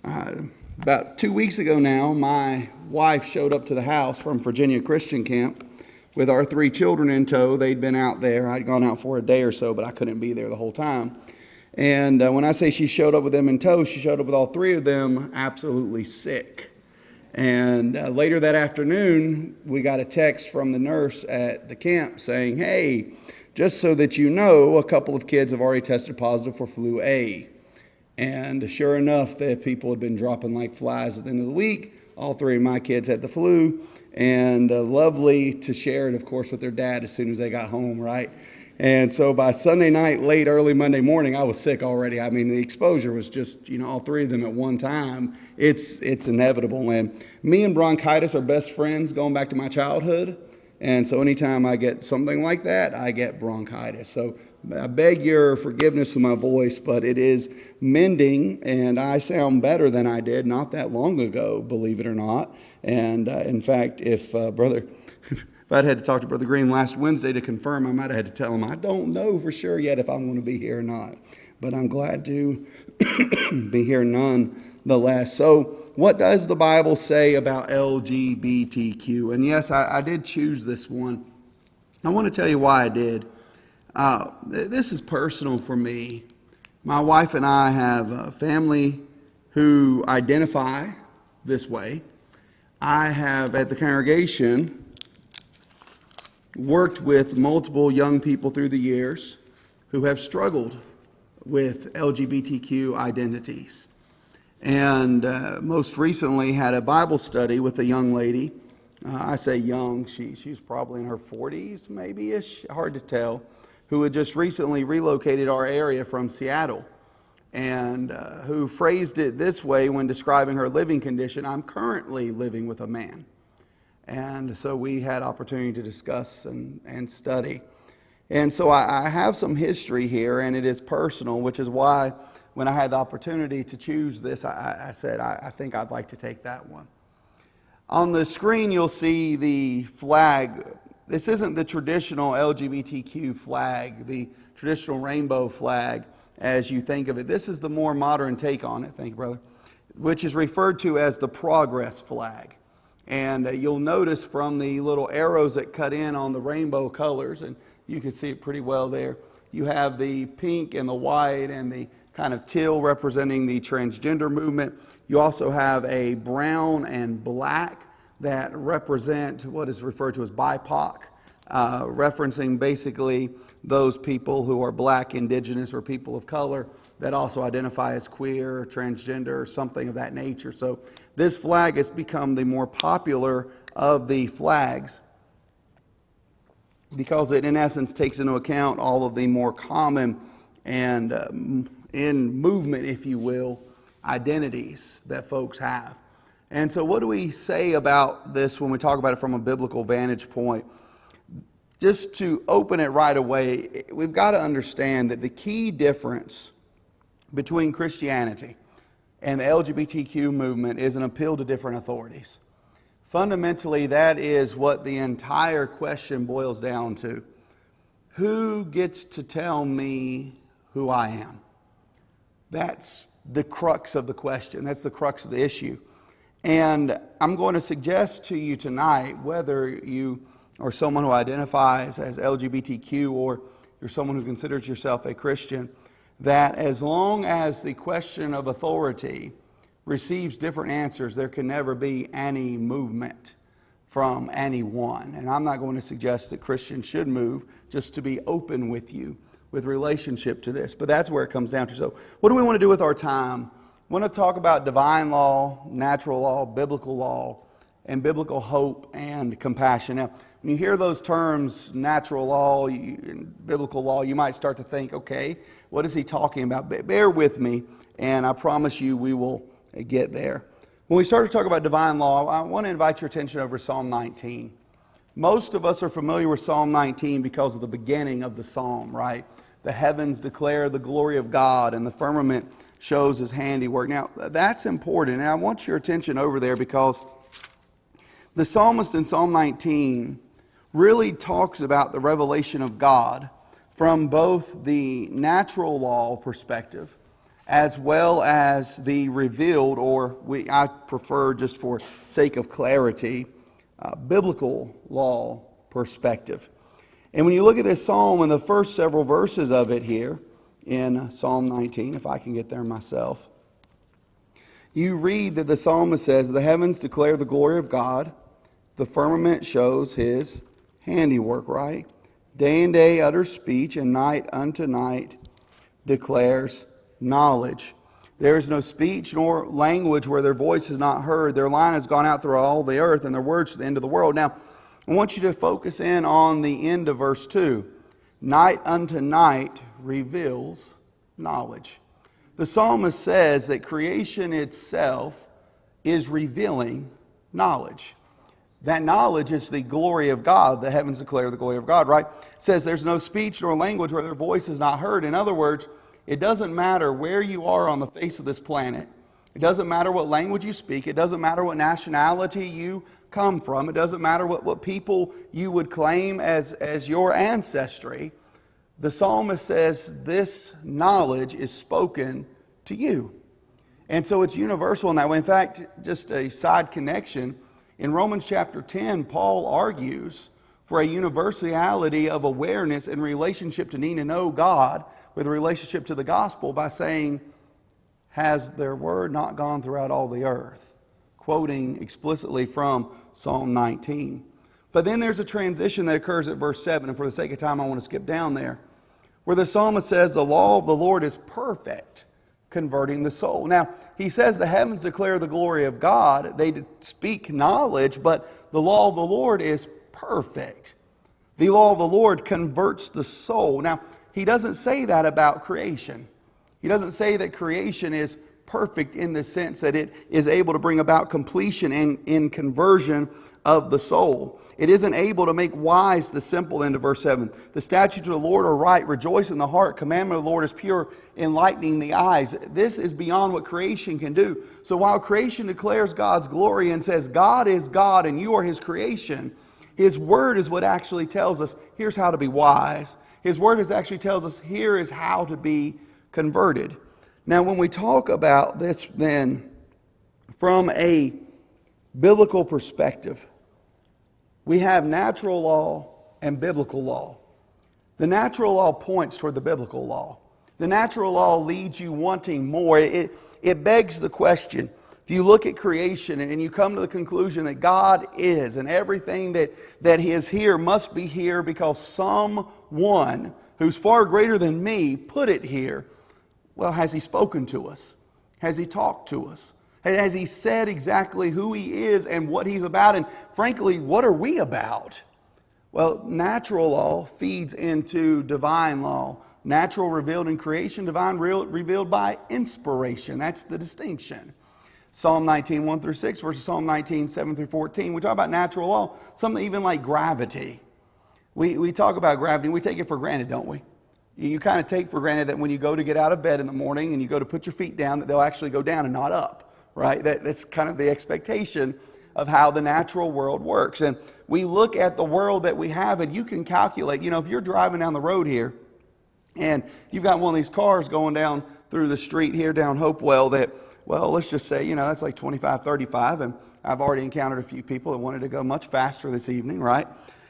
About 2 weeks ago now, my wife showed up to the house from Virginia Christian Camp with our 3 children in tow. They'd been out there. I'd gone out for a day or so, but I couldn't be there the whole time. And when I say she showed up with them in tow, she showed up with all 3 of them absolutely sick. And later that afternoon, we got a text from the nurse at the camp saying, "Hey, just so that you know, a couple of kids have already tested positive for flu A." And sure enough, the people had been dropping like flies at the end of the week. All 3 of my kids had the flu, and lovely to share it, of course, with their dad as soon as they got home, right? And so by Sunday night, late, early Monday morning, I was sick already. I mean, the exposure was just, all 3 of them at one time. It's inevitable. And me and bronchitis are best friends going back to my childhood. And so anytime I get something like that, I get bronchitis. So I beg your forgiveness for my voice, but it is mending, and I sound better than I did not that long ago, believe it or not. And in fact, if I'd had to talk to Brother Green last Wednesday to confirm, I might have had to tell him, I don't know for sure yet if I'm going to be here or not. But I'm glad to be here nonetheless. So what does the Bible say about LGBTQ? And yes, I did choose this one. I want to tell you why I did. This is personal for me. My wife and I have a family who identify this way. I have, at the congregation, worked with multiple young people through the years who have struggled with LGBTQ identities. And most recently had a Bible study with a young lady. I say young, she's probably in her 40s, maybe-ish, hard to tell, who had just recently relocated our area from Seattle, and who phrased it this way when describing her living condition: "I'm currently living with a man." And so we had opportunity to discuss and study. And so I have some history here, and it is personal, which is why when I had the opportunity to choose this, I said, I think I'd like to take that one. On the screen, you'll see the flag. This isn't the traditional LGBTQ flag, the traditional rainbow flag as you think of it. This is the more modern take on it, thank you, brother, which is referred to as the progress flag. And you'll notice from the little arrows that cut in on the rainbow colors, and you can see it pretty well there, you have the pink and the white and the kind of teal representing the transgender movement. You also have a brown and black that represent what is referred to as BIPOC, referencing basically those people who are black, indigenous, or people of color that also identify as queer, transgender, or something of that nature. So this flag has become the more popular of the flags because it, in essence, takes into account all of the more common and in movement, if you will, identities that folks have. And so what do we say about this when we talk about it from a biblical vantage point? Just to open it right away, we've got to understand that the key difference between Christianity and the LGBTQ movement is an appeal to different authorities. Fundamentally, that is what the entire question boils down to. Who gets to tell me who I am? That's the crux of the question. That's the crux of the issue. And I'm going to suggest to you tonight, whether you are someone who identifies as LGBTQ or you're someone who considers yourself a Christian, that as long as the question of authority receives different answers, there can never be any movement from anyone. And I'm not going to suggest that Christians should move, just to be open with you with relationship to this. But that's where it comes down to. So what do we want to do with our time? We want to talk about divine law, natural law, biblical law, and biblical hope and compassion. Now, when you hear those terms, natural law and biblical law, you might start to think, okay, what is he talking about? Bear with me, and I promise you we will get there. When we start to talk about divine law, I want to invite your attention over to Psalm 19. Most of us are familiar with Psalm 19 because of the beginning of the psalm, right? The heavens declare the glory of God, and the firmament shows his handiwork. Now, that's important, and I want your attention over there because the psalmist in Psalm 19 really talks about the revelation of God from both the natural law perspective as well as the revealed, or I prefer, just for sake of clarity, biblical law perspective. And when you look at this psalm and the first several verses of it here in Psalm 19, if I can get there myself, you read that the psalmist says, "The heavens declare the glory of God, the firmament shows his handiwork," right? "Day and day utters speech, and night unto night declares knowledge. There is no speech nor language where their voice is not heard. Their line has gone out through all the earth, and their words to the end of the world." Now, I want you to focus in on the end of verse 2. "Night unto night reveals knowledge." The psalmist says that creation itself is revealing knowledge. That knowledge is the glory of God. The heavens declare the glory of God, right? It says there's no speech nor language where their voice is not heard. In other words, it doesn't matter where you are on the face of this planet. It doesn't matter what language you speak. It doesn't matter what nationality you come from. It doesn't matter what people you would claim as your ancestry. The psalmist says this knowledge is spoken to you. And so it's universal in that way. In fact, just a side connection, in Romans chapter 10, Paul argues for a universality of awareness in relationship to need to know God with a relationship to the gospel by saying, "Has their word not gone throughout all the earth?" Quoting explicitly from Psalm 19. But then there's a transition that occurs at verse 7, and for the sake of time I want to skip down there, where the psalmist says, "The law of the Lord is perfect, converting the soul." Now, he says the heavens declare the glory of God. They speak knowledge, but the law of the Lord is perfect. The law of the Lord converts the soul. Now, he doesn't say that about creation. He doesn't say that creation is perfect in the sense that it is able to bring about completion in conversion of the soul. It isn't able to make wise the simple, into verse 7. "The statutes of the Lord are right, rejoice in the heart. Commandment of the Lord is pure, enlightening the eyes." This is beyond what creation can do. So while creation declares God's glory and says God is God and you are His creation, His Word is what actually tells us here's how to be wise. His Word actually tells us here is how to be converted. Now, when we talk about this then from a biblical perspective, we have natural law and biblical law. The natural law points toward the biblical law. The natural law leads you wanting more. It begs the question. If you look at creation and you come to the conclusion that God is, and everything that is here must be here because someone who's far greater than me put it here, well, has He spoken to us? Has He talked to us? Has He said exactly who He is and what He's about? And frankly, what are we about? Well, natural law feeds into divine law. Natural revealed in creation, divine revealed by inspiration. That's the distinction. Psalm 19, 1 through 6 versus Psalm 19, 7 through 14. We talk about natural law, something even like gravity. We talk about gravity, we take it for granted, don't we? You kind of take for granted that when you go to get out of bed in the morning and you go to put your feet down, that they'll actually go down and not up, right? That's kind of the expectation of how the natural world works. And we look at the world that we have and you can calculate, if you're driving down the road here and you've got one of these cars going down through the street here down Hopewell that, well, let's just say, that's like 25, 35, and I've already encountered a few people that wanted to go much faster this evening, right?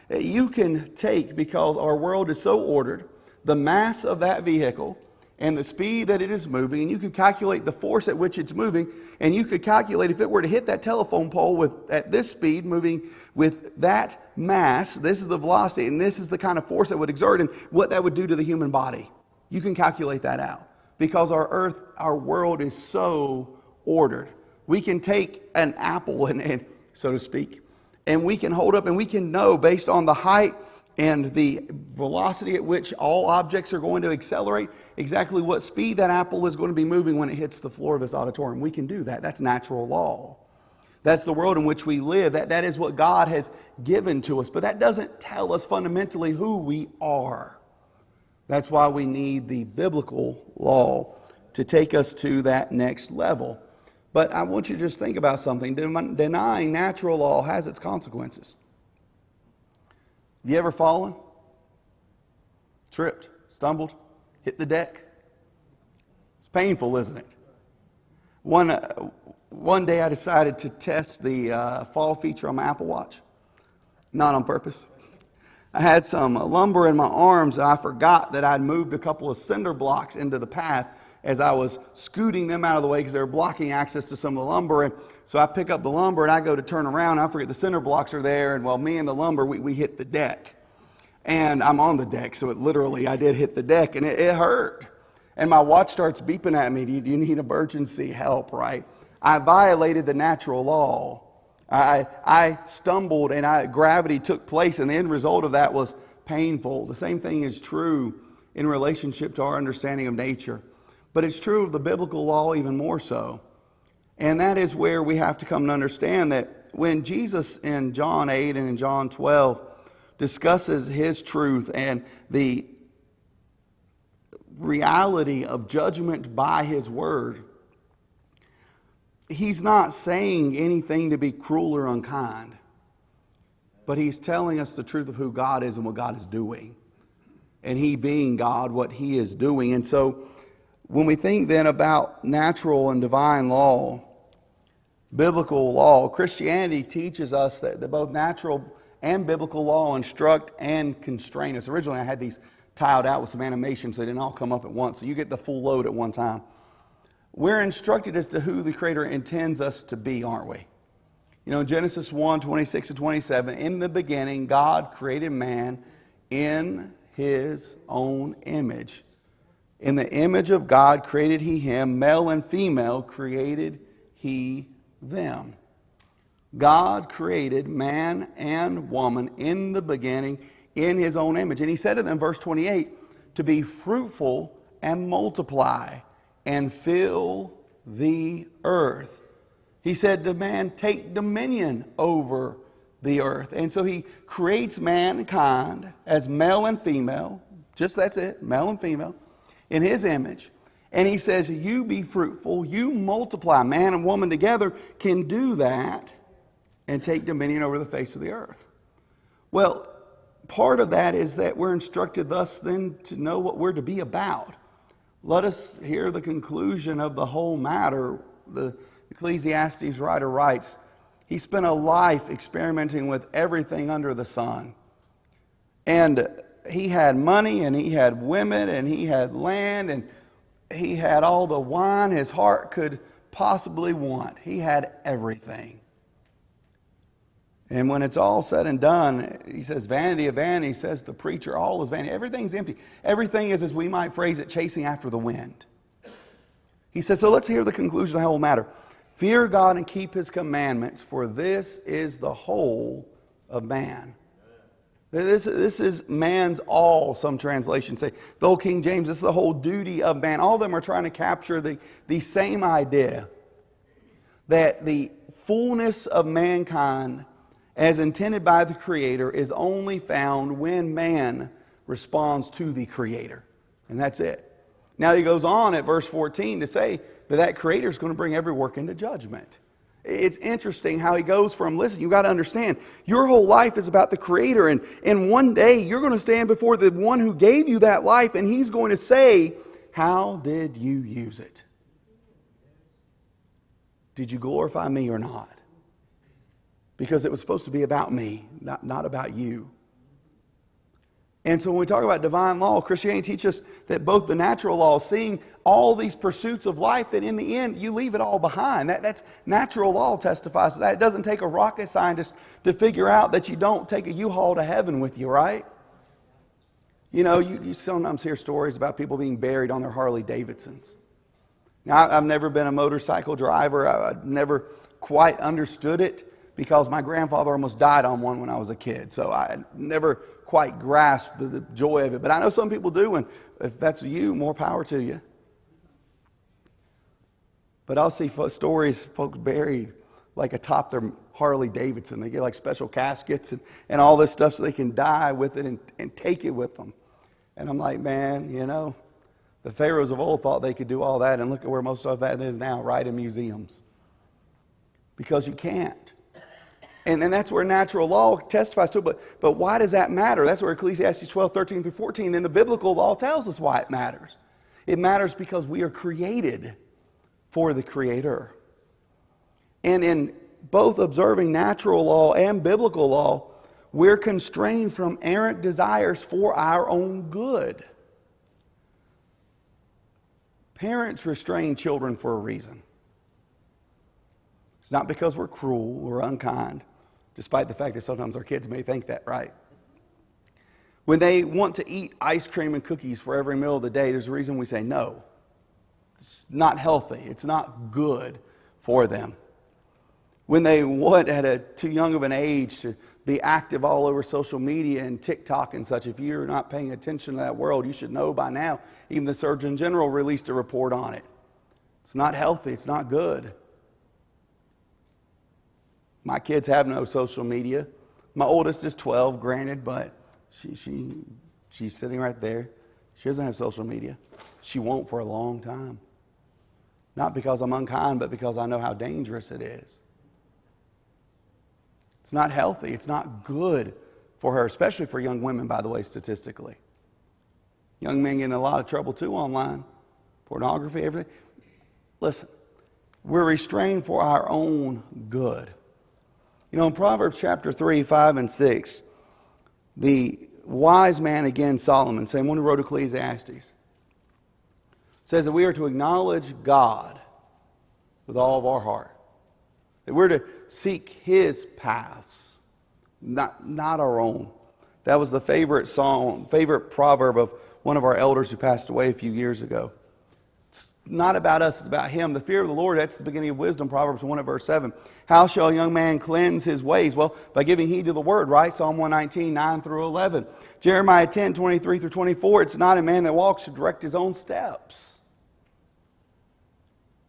You can take, because our world is so ordered, the mass of that vehicle and the speed that it is moving, and you can calculate the force at which it's moving, and you could calculate if it were to hit that telephone pole at this speed, moving with that mass, this is the velocity, and this is the kind of force that would exert, and what that would do to the human body. You can calculate that out. Because our world is so ordered. We can take an apple and so to speak, and we can hold up and we can know based on the height and the velocity at which all objects are going to accelerate exactly what speed that apple is going to be moving when it hits the floor of this auditorium. We can do that. That's natural law. That's the world in which we live. That is what God has given to us. But that doesn't tell us fundamentally who we are. That's why we need the biblical law to take us to that next level. But I want you to just think about something. Denying natural law has its consequences. Have you ever fallen? Tripped? Stumbled? Hit the deck? painful, isn't it? One day I decided to test the fall feature on my Apple Watch. Not on purpose. I had some lumber in my arms, and I forgot that I'd moved a couple of cinder blocks into the path as I was scooting them out of the way because they were blocking access to some of the lumber. And so I pick up the lumber, and I go to turn around, and I forget the cinder blocks are there, and me and the lumber, we hit the deck. And I'm on the deck, so I did hit the deck, and it hurt. And my watch starts beeping at me, do you need emergency help, right? I violated the natural law. I stumbled and gravity took place, and the end result of that was painful. The same thing is true in relationship to our understanding of nature. But it's true of the biblical law even more so. And that is where we have to come to understand that when Jesus in John 8 and in John 12 discusses his truth and the reality of judgment by his word, he's not saying anything to be cruel or unkind, but he's telling us the truth of who God is and what God is doing. And he being God, what he is doing. And so when we think then about natural and divine law, biblical law, Christianity teaches us that both natural and biblical law instruct and constrain us. Originally I had these tiled out with some animation so they didn't all come up at once, so you get the full load at one time. We're instructed as to who the Creator intends us to be, aren't we? You know, Genesis 1, 26 to 27, in the beginning, God created man in his own image. In the image of God created he him, male and female created he them. God created man and woman in the beginning in his own image. And he said to them, verse 28, to be fruitful and multiply and fill the earth. He said to man, take dominion over the earth. And so he creates mankind as male and female, just that's it, male and female, in his image. And he says, you be fruitful, you multiply. Man and woman together can do that and take dominion over the face of the earth. Well, part of that is that we're instructed thus then to know what we're to be about. Let us hear the conclusion of the whole matter. The Ecclesiastes writer writes, he spent a life experimenting with everything under the sun. And he had money, and he had women, and he had land, and he had all the wine his heart could possibly want. He had everything. And when it's all said and done, he says, vanity of vanity, says the preacher, all is vanity. Everything's empty. Everything is, as we might phrase it, chasing after the wind. He says, so let's hear the conclusion of the whole matter. Fear God and keep his commandments, for this is the whole of man. This is man's all, some translations say. The old King James, this is the whole duty of man. All of them are trying to capture the same idea, that the fullness of mankind as intended by the Creator is only found when man responds to the Creator. And that's it. Now he goes on at verse 14 to say that Creator is going to bring every work into judgment. It's interesting how he goes from, listen, you've got to understand, your whole life is about the Creator, and one day you're going to stand before the one who gave you that life, and he's going to say, how did you use it? Did you glorify me or not? Because it was supposed to be about me, not about you. And so when we talk about divine law, Christianity teaches us that both the natural law, seeing all these pursuits of life, that in the end you leave it all behind. That's natural law testifies to that. It doesn't take a rocket scientist to figure out that you don't take a U-Haul to heaven with you, right? You know, you sometimes hear stories about people being buried on their Harley Davidsons. Now, I've never been a motorcycle driver. I've never quite understood it, because my grandfather almost died on one when I was a kid. So I never quite grasped the joy of it. But I know some people do, and if that's you, more power to you. But I'll see stories, folks buried like atop their Harley Davidson. They get like special caskets and all this stuff so they can die with it and take it with them. And I'm like, man, you know, the pharaohs of old thought they could do all that, and look at where most of that is now, right in museums. Because you can't. And that's where natural law testifies to it. But why does that matter? That's where Ecclesiastes 12, 13 through 14, then the biblical law tells us why it matters. It matters because we are created for the Creator. And in both observing natural law and biblical law, we're constrained from errant desires for our own good. Parents restrain children for a reason. It's not because we're cruel or unkind, despite the fact that sometimes our kids may think that, right? When they want to eat ice cream and cookies for every meal of the day, there's a reason we say no. It's not healthy. It's not good for them. When they want at too young of an age to be active all over social media and TikTok and such, if you're not paying attention to that world, you should know by now. Even the Surgeon General released a report on it. It's not healthy. It's not good. My kids have no social media. My oldest is 12, granted, but she's sitting right there. She doesn't have social media. She won't for a long time. Not because I'm unkind, but because I know how dangerous it is. It's not healthy. It's not good for her, especially for young women, by the way, statistically. Young men get in a lot of trouble too online. Pornography, everything. Listen, we're restrained for our own good. You know, in Proverbs chapter 3, 5, and 6, the wise man, again, Solomon, same one who wrote Ecclesiastes, says that we are to acknowledge God with all of our heart. That we're to seek His paths, not our own. That was the favorite proverb of one of our elders who passed away a few years ago. It's not about us, it's about Him. The fear of the Lord, that's the beginning of wisdom, Proverbs 1 and verse 7. How shall a young man cleanse his ways? Well, by giving heed to the Word, right? Psalm 119, 9 through 11. Jeremiah 10, 23 through 24. It's not a man that walks to direct his own steps.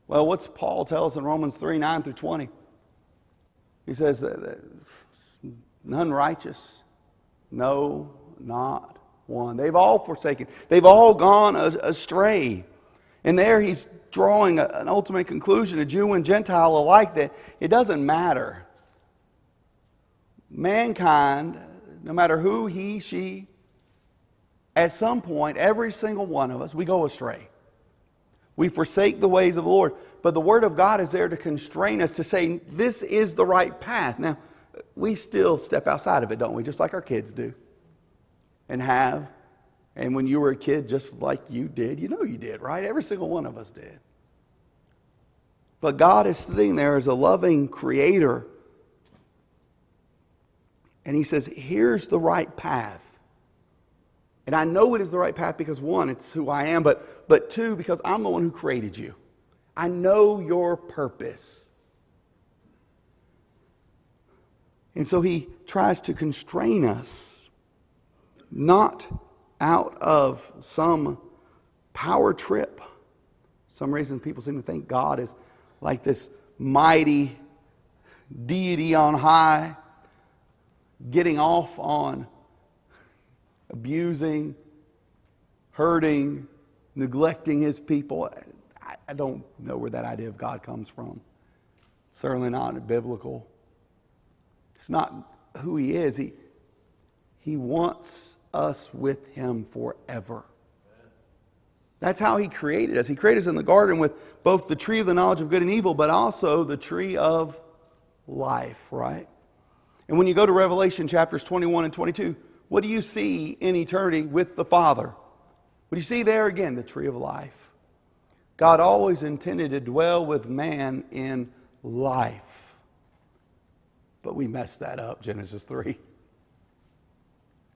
Well, what's Paul tell us in Romans 3, 9 through 20? He says that none righteous, no, not one. They've all forsaken. They've all gone astray. And there he's drawing an ultimate conclusion, a Jew and Gentile alike, that it doesn't matter. Mankind, no matter who he, she, at some point, every single one of us, we go astray. We forsake the ways of the Lord. But the Word of God is there to constrain us to say, this is the right path. Now, we still step outside of it, don't we? Just like our kids do. And have. And when you were a kid, just like you did, you know you did, right? Every single one of us did. But God is sitting there as a loving Creator. And He says, here's the right path. And I know it is the right path because, one, it's who I am, but two, because I'm the one who created you. I know your purpose. And so He tries to constrain us, not out of some power trip. For some reason people seem to think God is like this mighty deity on high, getting off on abusing, hurting, neglecting His people. I don't know where that idea of God comes from. Certainly not biblical. It's not who He is. He wants us with Him forever. That's how He created us. He created us in the garden with both the tree of the knowledge of good and evil, but also the tree of life, right? And when you go to Revelation chapters 21 and 22, what do you see in eternity with the Father? What do you see there again? The tree of life. God always intended to dwell with man in life. But we messed that up, Genesis 3.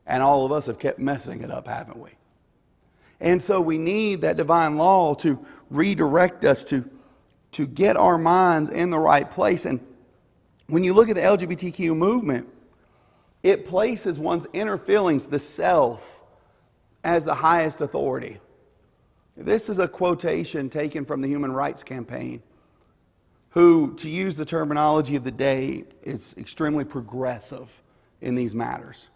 And all of us have kept messing it up, haven't we? And so we need that divine law to redirect us, to get our minds in the right place. And when you look at the LGBTQ movement, it places one's inner feelings, the self, as the highest authority. This is a quotation taken from the Human Rights Campaign, who, to use the terminology of the day, is extremely progressive in these matters.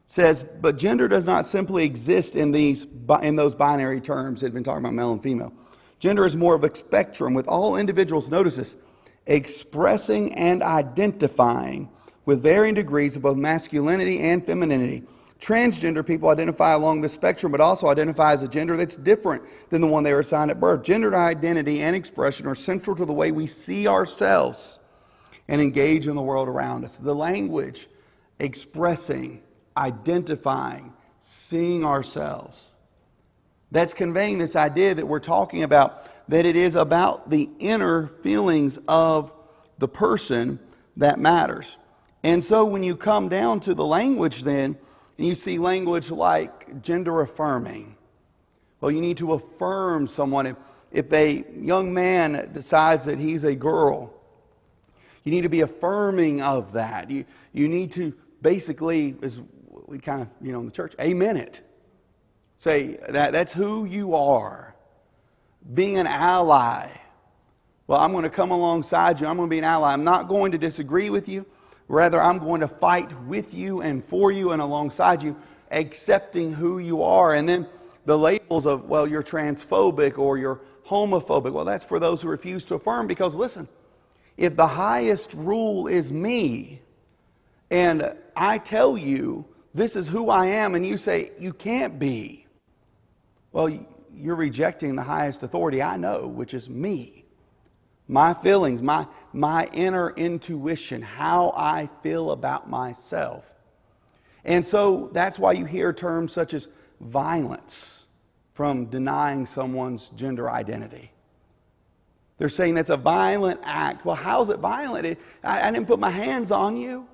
Says, but gender does not simply exist in those binary terms. They've been talking about male and female. Gender is more of a spectrum with all individuals, notice this, expressing and identifying with varying degrees of both masculinity and femininity, Transgender people identify along the spectrum, but also identify as a gender that's different than the one they were assigned at birth. Gender identity and expression are central to the way we see ourselves and engage in the world around us. The language expressing, identifying, seeing ourselves. That's conveying this idea that we're talking about, that it is about the inner feelings of the person that matters. And so when you come down to the language then, and you see language like gender affirming. Well, you need to affirm someone. If a young man decides that he's a girl, you need to be affirming of that. You need to basically, as we kind of, in the church, amen it. Say, that's who you are. Being an ally. Well, I'm going to come alongside you. I'm going to be an ally. I'm not going to disagree with you. Rather, I'm going to fight with you and for you and alongside you, accepting who you are. And then the labels of, well, you're transphobic or you're homophobic. Well, that's for those who refuse to affirm, because listen, if the highest rule is me, and I tell you this is who I am, and you say you can't be, well, you're rejecting the highest authority I know, which is me. My feelings, my inner intuition, how I feel about myself. And so that's why you hear terms such as violence from denying someone's gender identity. They're saying that's a violent act. Well, how's it violent? I didn't put my hands on you.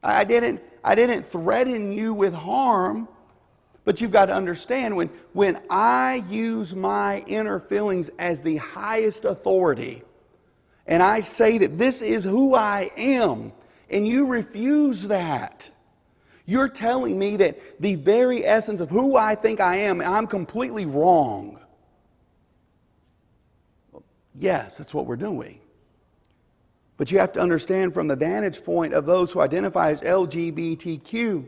I didn't threaten you with harm. But you've got to understand, when I use my inner feelings as the highest authority, and I say that this is who I am, and you refuse that, you're telling me that the very essence of who I think I am, I'm completely wrong. Yes, that's what we're doing. But you have to understand from the vantage point of those who identify as LGBTQ,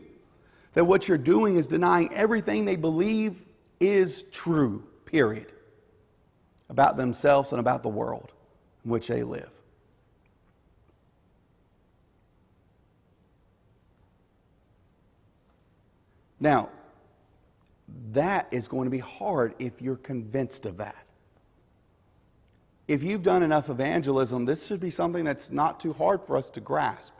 that what you're doing is denying everything they believe is true, period, about themselves and about the world in which they live. Now, that is going to be hard if you're convinced of that. If you've done enough evangelism, this should be something that's not too hard for us to grasp.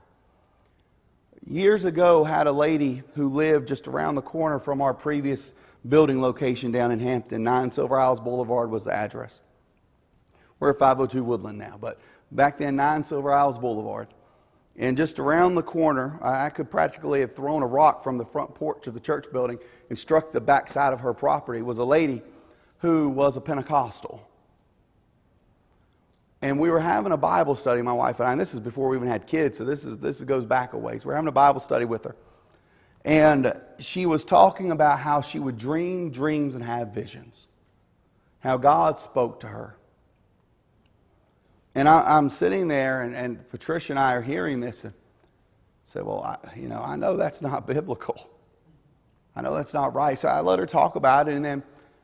Years ago, had a lady who lived just around the corner from our previous building location down in Hampton. 9 Silver Isles Boulevard was the address. We're at 502 Woodland now, but back then, 9 Silver Isles Boulevard. And just around the corner, I could practically have thrown a rock from the front porch of the church building and struck the back side of her property, was a lady who was a Pentecostal. And we were having a Bible study, my wife and I, and this is before we even had kids, so this goes back a ways. We're having a Bible study with her. And she was talking about how she would dream dreams and have visions. How God spoke to her. And I'm sitting there, and Patricia and I are hearing this, and said, well, I know that's not biblical. I know that's not right. So I let her talk about it, and then,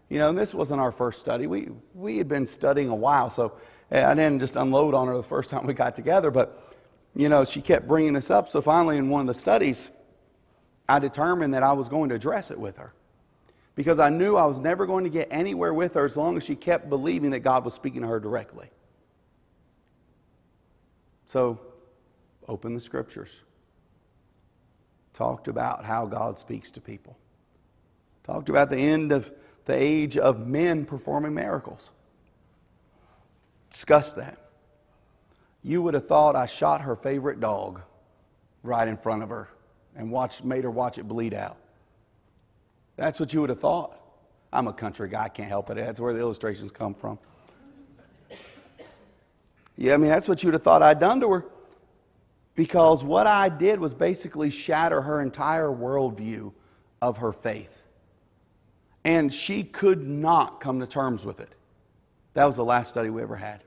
and this wasn't our first study. We had been studying a while, so I didn't just unload on her the first time we got together, but, she kept bringing this up. So finally, in one of the studies, I determined that I was going to address it with her, because I knew I was never going to get anywhere with her as long as she kept believing that God was speaking to her directly. So, open the scriptures. Talked about how God speaks to people. Talked about the end of the age of men performing miracles. Discussed that. You would have thought I shot her favorite dog right in front of her and made her watch it bleed out. That's what you would have thought. I'm a country guy, I can't help it. That's where the illustrations come from. Yeah, that's what you would have thought I'd done to her. Because what I did was basically shatter her entire worldview of her faith. And she could not come to terms with it. That was the last study we ever had.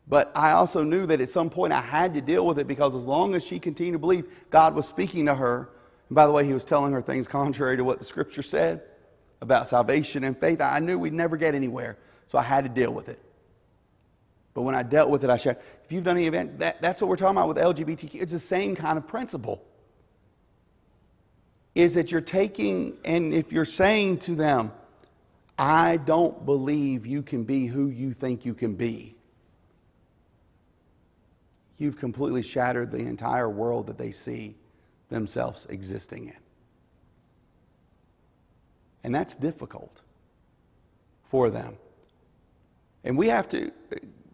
But I also knew that at some point I had to deal with it, because as long as she continued to believe God was speaking to her, and by the way, He was telling her things contrary to what the Scripture said about salvation and faith, I knew we'd never get anywhere. So I had to deal with it. But when I dealt with it, I shared. If you've done any event, that's what we're talking about with LGBTQ. It's the same kind of principle. is that you're taking, and if you're saying to them, I don't believe you can be who you think you can be, you've completely shattered the entire world that they see themselves existing in. And that's difficult for them. And we have to,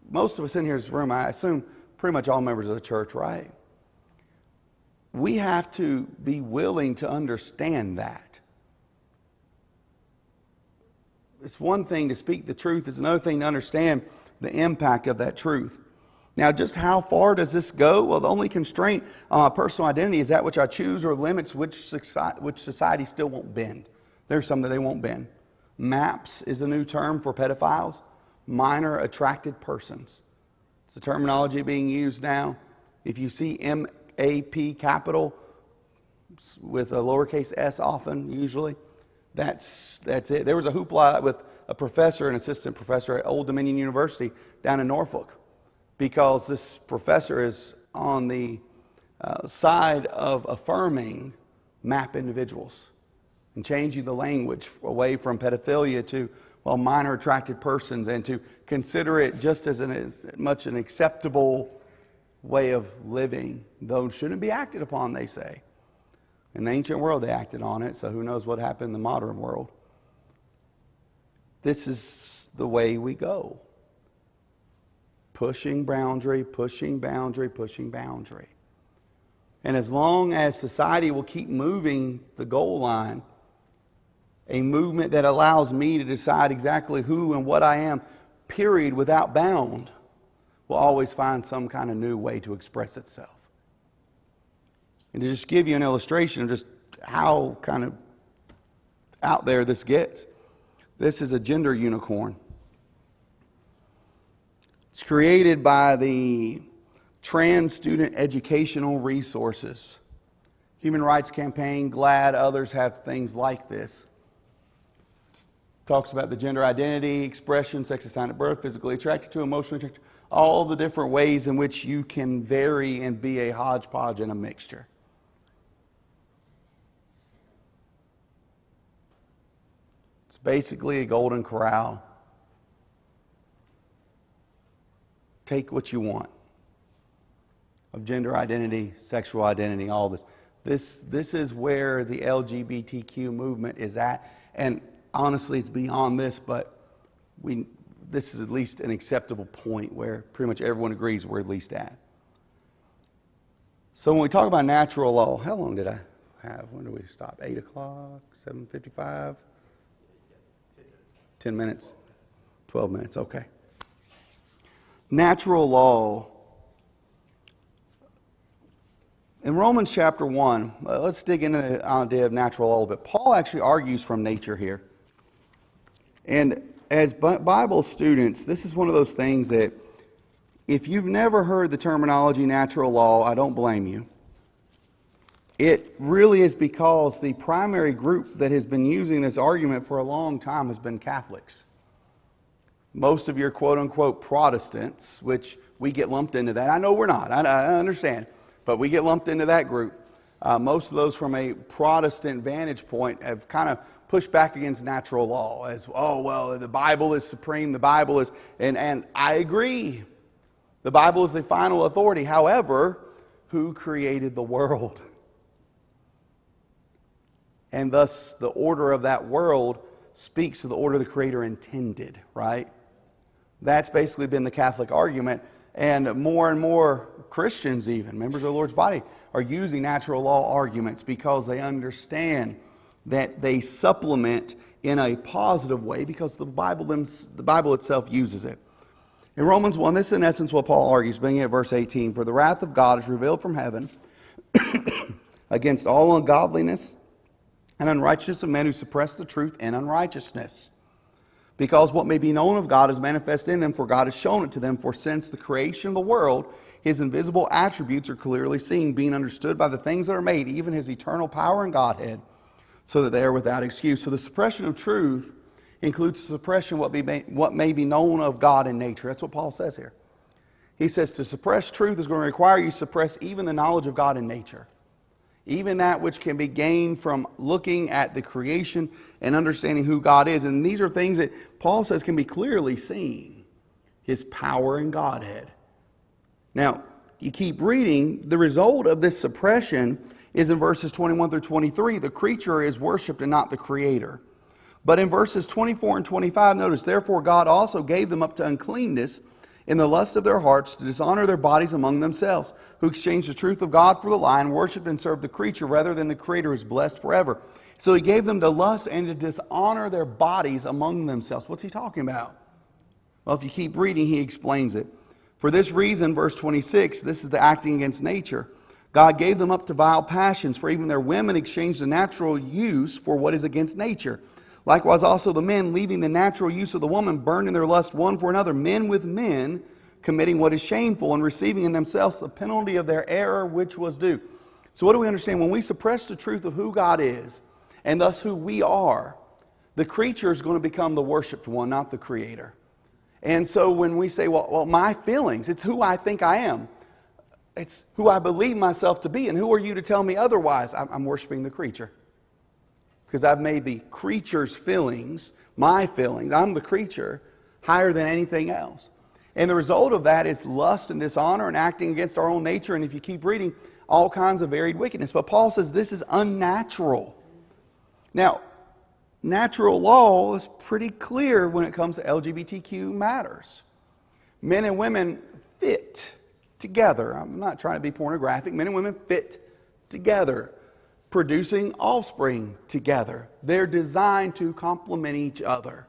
most of us in here's room, I assume pretty much all members of the church, right? We have to be willing to understand that. It's one thing to speak the truth. It's another thing to understand the impact of that truth. Now, just how far does this go? Well, the only constraint on my personal identity is that which I choose, or limits which society still won't bend. There's some that they won't bend. MAPS is a new term for pedophiles. Minor attracted persons. It's the terminology being used now. If you see MAP capital with a lowercase s often, usually, that's it. There was a hoopla with a professor, an assistant professor at Old Dominion University down in Norfolk, because this professor is on the side of affirming MAP individuals and changing the language away from pedophilia to, well, minor attracted persons, and to consider it just as much an acceptable way of living, though it shouldn't be acted upon, they say. In the ancient world, they acted on it, so who knows what happened in the modern world. This is the way we go. Pushing boundary, pushing boundary, pushing boundary. And as long as society will keep moving the goal line, a movement that allows me to decide exactly who and what I am, period, without bound, will always find some kind of new way to express itself. And to just give you an illustration of just how kind of out there this gets, this is a gender unicorn. It's created by the Trans Student Educational Resources Human Rights Campaign. Glad others have things like this. It talks about the gender identity, expression, sex assigned at birth, physically attracted to, emotionally attracted, all the different ways in which you can vary and be a hodgepodge and a mixture. It's basically a golden corral. Take what you want of gender identity, sexual identity, all this. This is where the LGBTQ movement is at. And honestly, it's beyond this, but this is at least an acceptable point where pretty much everyone agrees we're at least at. So when we talk about natural law, how long did I have? When did we stop? 8 o'clock? 7:55? 10 minutes? 12 minutes, okay. Natural law. In Romans chapter 1, let's dig into the idea of natural law a little bit. Paul actually argues from nature here. And as Bible students, this is one of those things that if you've never heard the terminology natural law, I don't blame you. It really is because the primary group that has been using this argument for a long time has been Catholics. Most of your quote-unquote Protestants, which we get lumped into that. I know we're not. I understand. But we get lumped into that group. Most of those from a Protestant vantage point have kind of pushed back against natural law as, oh, well, the Bible is supreme. The Bible is, and I agree. The Bible is the final authority. However, who created the world? And thus, the order of that world speaks to the order the Creator intended, right? That's basically been the Catholic argument. And more Christians even, members of the Lord's body, are using natural law arguments because they understand that they supplement in a positive way because the Bible itself uses it. In Romans 1, this is in essence what Paul argues, beginning at verse 18. For the wrath of God is revealed from heaven against all ungodliness and unrighteousness of men who suppress the truth in unrighteousness. Because what may be known of God is manifest in them, for God has shown it to them. For since the creation of the world, His invisible attributes are clearly seen, being understood by the things that are made, even His eternal power and Godhead, so that they are without excuse. So the suppression of truth includes the suppression of what may be known of God in nature. That's what Paul says here. He says to suppress truth is going to require you to suppress even the knowledge of God in nature. even that which can be gained from looking at the creation and understanding who God is. And these are things that Paul says can be clearly seen. His power and Godhead. Now, you keep reading, the result of this suppression is in verses 21 through 23. The creature is worshipped and not the creator. But in verses 24 and 25, notice, therefore God also gave them up to uncleanness in the lust of their hearts to dishonor their bodies among themselves, who exchanged the truth of God for the lie and worshipped and served the creature rather than the creator who is blessed forever. So he gave them to lust and to dishonor their bodies among themselves. What's he talking about? Well, if you keep reading, he explains it. For this reason, verse 26, this is the acting against nature. God gave them up to vile passions, for even their women exchanged the natural use for what is against nature. Likewise also the men, leaving the natural use of the woman, burned in their lust one for another, men with men, committing what is shameful and receiving in themselves the penalty of their error which was due. So what do we understand? When we suppress the truth of who God is, and thus who we are, the creature is going to become the worshiped one, not the creator. And so when we say, well, my feelings, it's who I think I am. It's who I believe myself to be. And who are you to tell me otherwise? I'm worshiping the creature. Because I've made the creature's feelings, my feelings, I'm the creature, higher than anything else. And the result of that is lust and dishonor and acting against our own nature. And if you keep reading, all kinds of varied wickedness. But Paul says this is unnatural. Now, natural law is pretty clear when it comes to LGBTQ matters. Men and women fit together. I'm not trying to be pornographic. Men and women fit together, producing offspring together. They're designed to complement each other.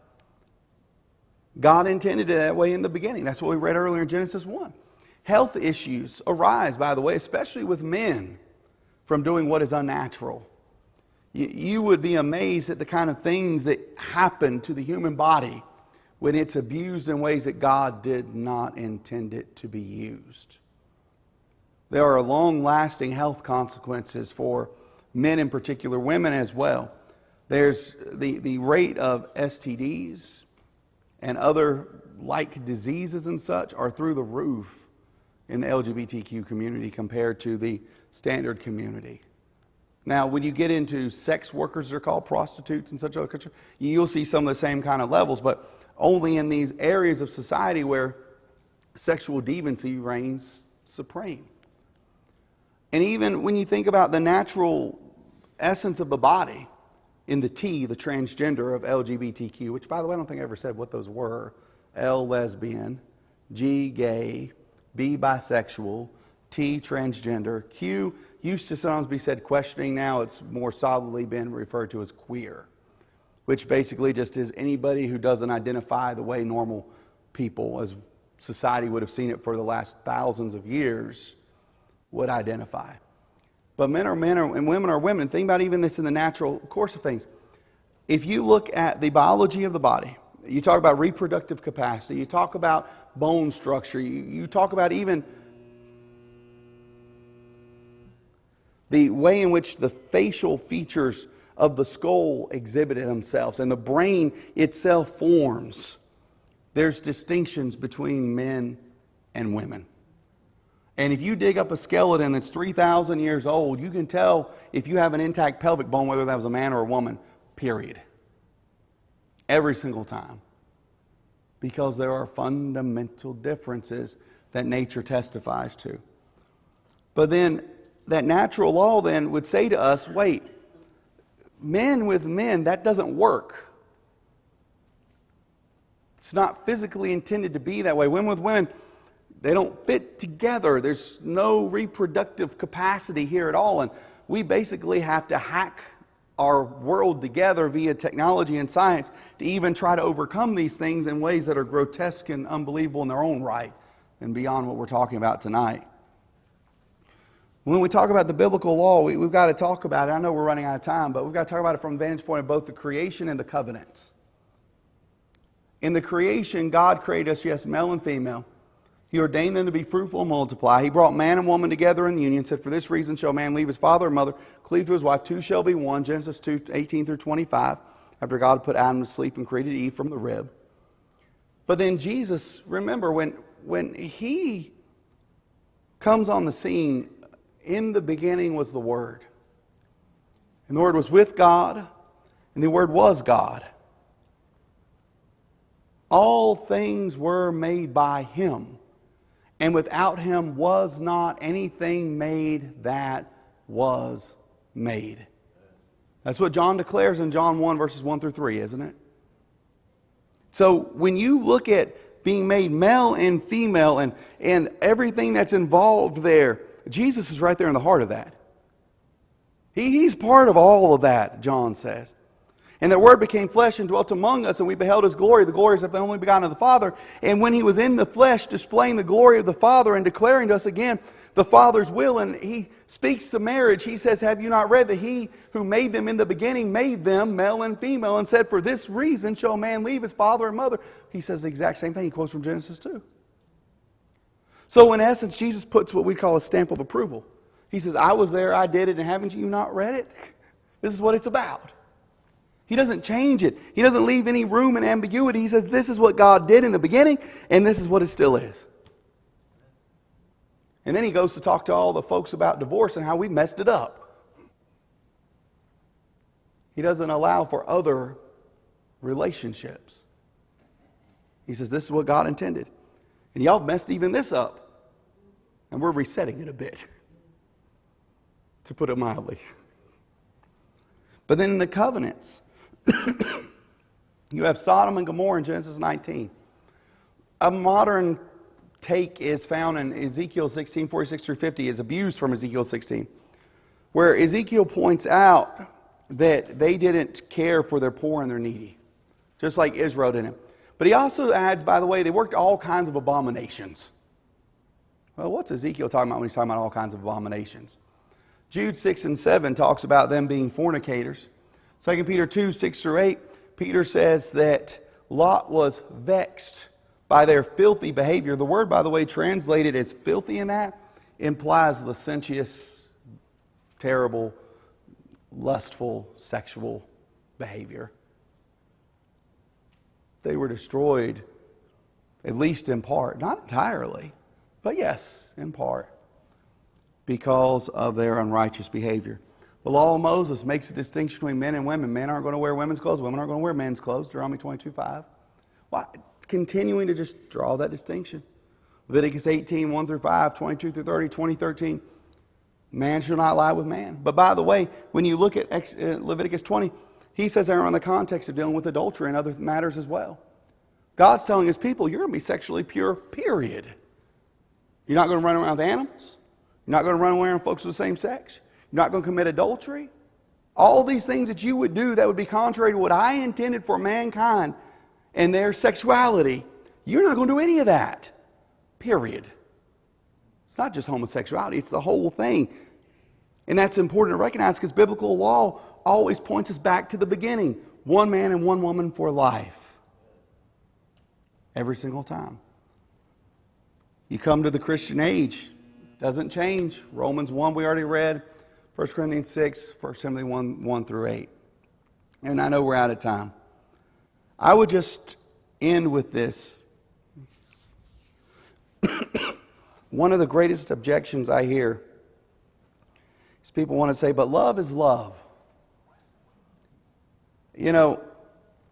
God intended it that way in the beginning. That's what we read earlier in Genesis 1. Health issues arise, by the way, especially with men, from doing what is unnatural. You would be amazed at the kind of things that happen to the human body when it's abused in ways that God did not intend it to be used. There are long-lasting health consequences for men in particular, women as well. There's the rate of STDs and other like diseases and such are through the roof in the LGBTQ community compared to the standard community. Now, when you get into sex workers, they're called prostitutes and such other culture, you'll see some of the same kind of levels, but only in these areas of society where sexual deviancy reigns supreme. And even when you think about the natural essence of the body, in the T, the transgender of LGBTQ, which, by the way, I don't think I ever said what those were. L, lesbian, G, gay, B, bisexual, T, transgender. Q used to sometimes be said questioning. Now it's more solidly been referred to as queer, which basically just is anybody who doesn't identify the way normal people, as society would have seen it for the last thousands of years, would identify. But men are men and women are women. Think about even this in the natural course of things. If you look at the biology of the body, you talk about reproductive capacity, you talk about bone structure, you talk about even the way in which the facial features of the skull exhibit themselves and the brain itself forms. There's distinctions between men and women. And if you dig up a skeleton that's 3,000 years old, you can tell if you have an intact pelvic bone, whether that was a man or a woman, period. Every single time. Because there are fundamental differences that nature testifies to. But then, that natural law then would say to us, wait, men with men, that doesn't work. It's not physically intended to be that way. Women with women, they don't fit together. There's no reproductive capacity here at all. And we basically have to hack our world together via technology and science to even try to overcome these things in ways that are grotesque and unbelievable in their own right and beyond what we're talking about tonight. When we talk about the biblical law, we've got to talk about it. I know we're running out of time, but we've got to talk about it from the vantage point of both the creation and the covenants. In the creation, God created us, yes, male and female. He ordained them to be fruitful and multiply. He brought man and woman together in union, said, for this reason shall man leave his father and mother, cleave to his wife, two shall be one, Genesis 2, 18 through 25, after God put Adam to sleep and created Eve from the rib. But then Jesus, remember, when He comes on the scene, in the beginning was the Word. And the Word was with God, and the Word was God. All things were made by Him, and without Him was not anything made that was made. That's what John declares in John 1, verses 1 through 3, isn't it? So when you look at being made male and female and everything that's involved there, Jesus is right there in the heart of that. He's part of all of that, John says. And that Word became flesh and dwelt among us, and we beheld His glory, the glories of the only begotten of the Father. And when He was in the flesh, displaying the glory of the Father and declaring to us again the Father's will, and He speaks to marriage, He says, have you not read that He who made them in the beginning made them male and female, and said, for this reason shall a man leave his father and mother. He says the exact same thing. He quotes from Genesis 2. So in essence, Jesus puts what we call a stamp of approval. He says, I was there, I did it, and haven't you not read it? This is what it's about. He doesn't change it. He doesn't leave any room and ambiguity. He says, this is what God did in the beginning, and this is what it still is. And then he goes to talk to all the folks about divorce and how we messed it up. He doesn't allow for other relationships. He says, this is what God intended. And y'all messed even this up. And we're resetting it a bit, to put it mildly. But then in the covenants, you have Sodom and Gomorrah in Genesis 19. A modern take is found in Ezekiel 16, 46 through 50, is abused from Ezekiel 16, where Ezekiel points out that they didn't care for their poor and their needy, just like Israel didn't. But he also adds, by the way, they worked all kinds of abominations. Well, what's Ezekiel talking about when he's talking about all kinds of abominations? Jude 6 and 7 talks about them being fornicators. 2 Peter 2, 6 through 8, Peter says that Lot was vexed by their filthy behavior. The word, by the way, translated as filthy in that, implies licentious, terrible, lustful, sexual behavior. They were destroyed, at least in part, not entirely, but yes, in part, because of their unrighteous behavior. The law of Moses makes a distinction between men and women. Men aren't going to wear women's clothes. Women aren't going to wear men's clothes. Deuteronomy 22:5. Why? Continuing to just draw that distinction. Leviticus 18, 1 through 5, 22 through 30, 20:13. Man shall not lie with man. But by the way, when you look at Leviticus 20, he says there in the context of dealing with adultery and other matters as well. God's telling His people, you're going to be sexually pure, period. You're not going to run around with animals. You're not going to run around with folks of the same sex. You're not going to commit adultery. All these things that you would do that would be contrary to what I intended for mankind and their sexuality, you're not going to do any of that. Period. It's not just homosexuality, it's the whole thing. And that's important to recognize because biblical law always points us back to the beginning. One man and one woman for life. Every single time. You come to the Christian age, doesn't change. Romans 1 we already read. 1 Corinthians 6, 1 Timothy 1 through 8. And I know we're out of time. I would just end with this. One of the greatest objections I hear is people want to say, but love is love. You know,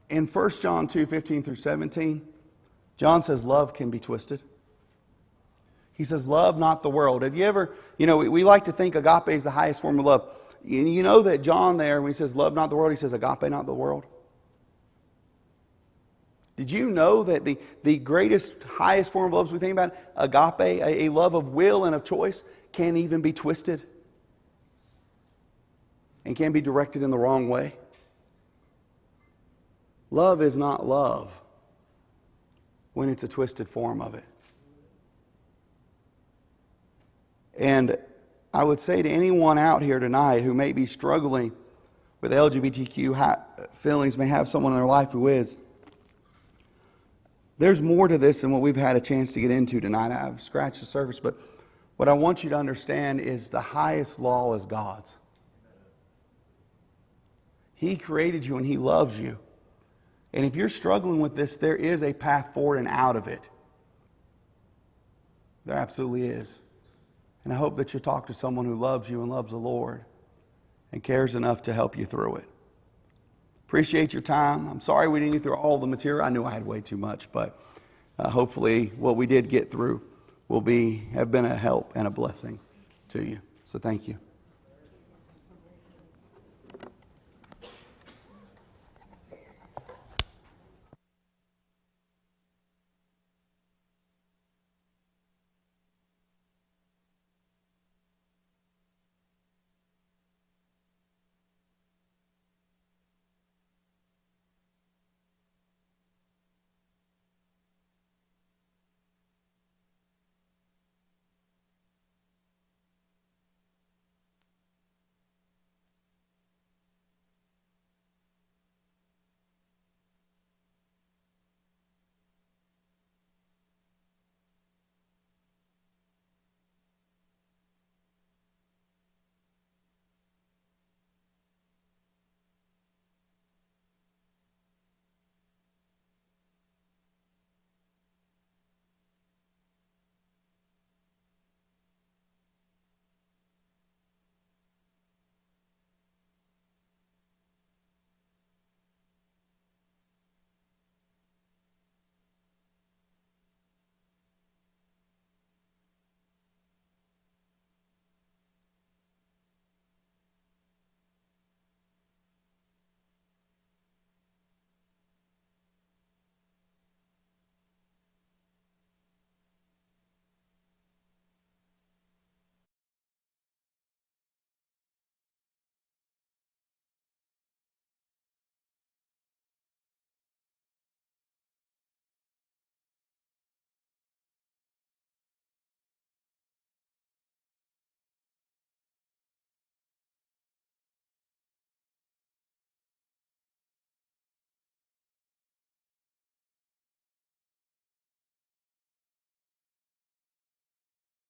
in 1 John 2, 15 through 17, John says love can be twisted. He says, love not the world. Have you ever, we like to think agape is the highest form of love. You know that John there, when he says love not the world, he says agape not the world. Did you know that the greatest, highest form of love as we think about it, agape, a love of will and of choice, can even be twisted and can be directed in the wrong way? Love is not love when it's a twisted form of it. And I would say to anyone out here tonight who may be struggling with LGBTQ feelings, may have someone in their life who is, there's more to this than what we've had a chance to get into tonight. I've scratched the surface, but what I want you to understand is the highest law is God's. He created you and He loves you. And if you're struggling with this, there is a path forward and out of it. There absolutely is. And I hope that you'll talk to someone who loves you and loves the Lord and cares enough to help you through it. Appreciate your time. I'm sorry we didn't get through all the material. I knew I had way too much, but hopefully what we did get through will have been a help and a blessing to you. So thank you.